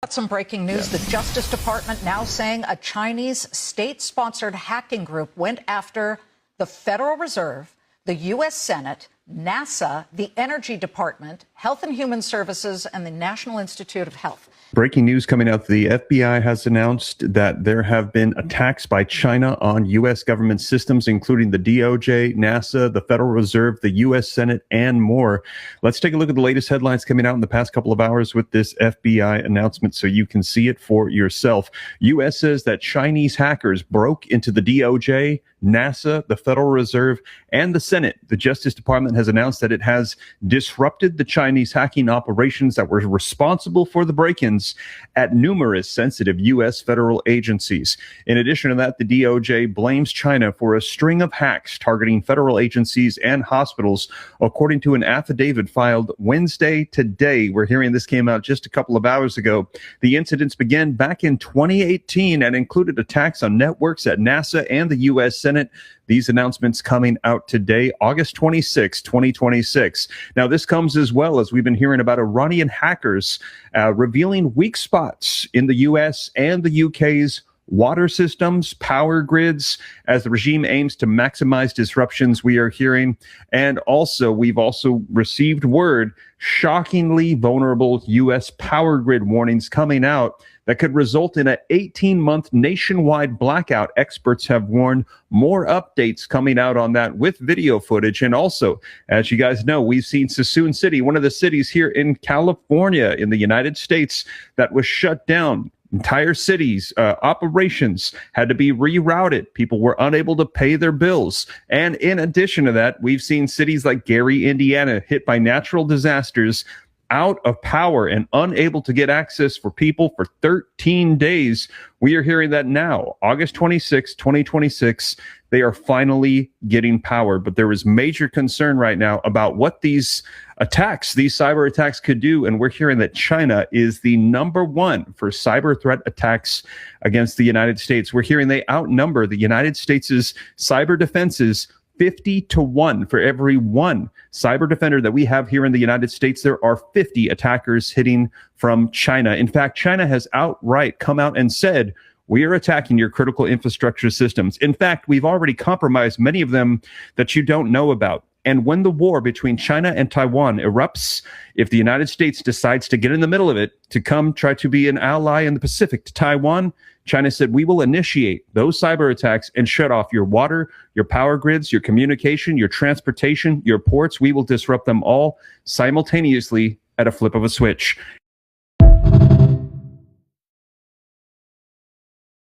Got some breaking news. The Justice Department now saying a Chinese state-sponsored hacking group went after the Federal Reserve, the U.S. Senate, NASA, the Energy Department, Health and Human Services, and the National Institute of Health. Breaking news coming out. The FBI has announced that there have been attacks by China on U.S. government systems, including the DOJ, NASA, the Federal Reserve, the U.S. Senate, and more. Let's take a look at the latest headlines coming out in the past couple of hours with this FBI announcement so you can see it for yourself. U.S. says that Chinese hackers broke into the DOJ, NASA, the Federal Reserve, and the Senate. The Justice Department has announced that it has disrupted the Chinese hacking operations that were responsible for the break-ins at numerous sensitive U.S. federal agencies. In addition to that, the DOJ blames China for a string of hacks targeting federal agencies and hospitals, according to an affidavit filed Wednesday today. We're hearing this came out just a couple of hours ago. The incidents began back in 2018 and included attacks on networks at NASA and the U.S. Senate. These announcements coming out today, August 26, 2026. Now, this comes as well as we've been hearing about Iranian hackers revealing weak spots in the U.S. and the U.K.'s water systems, power grids, as the regime aims to maximize disruptions, we are hearing. And also, we've also received word, shockingly vulnerable U.S. power grid warnings coming out that could result in an 18-month nationwide blackout. Experts have warned. More updates coming out on that with video footage. And also, as you guys know, we've seen Suisun City, one of the cities here in California in the United States, that was shut down. Entire cities, operations had to be rerouted. People were unable to pay their bills. And in addition to that, we've seen cities like Gary, Indiana, hit by natural disasters, out of power and unable to get access for people for 13 days. We are hearing that now, August 26, 2026, they are finally getting power. But there is major concern right now about what these attacks, these cyber attacks could do. And we're hearing that China is the number one for cyber threat attacks against the United States. We're hearing they outnumber the United States' cyber defenses 50-1. For every one cyber defender that we have here in the United States, there are 50 attackers hitting from China. In fact, China has outright come out and said, we are attacking your critical infrastructure systems. In fact, we've already compromised many of them that you don't know about. And when the war between China and Taiwan erupts, if the United States decides to get in the middle of it, to come try to be an ally in the Pacific to Taiwan, China said, we will initiate those cyber attacks and shut off your water, your power grids, your communication, your transportation, your ports. We will disrupt them all simultaneously at a flip of a switch.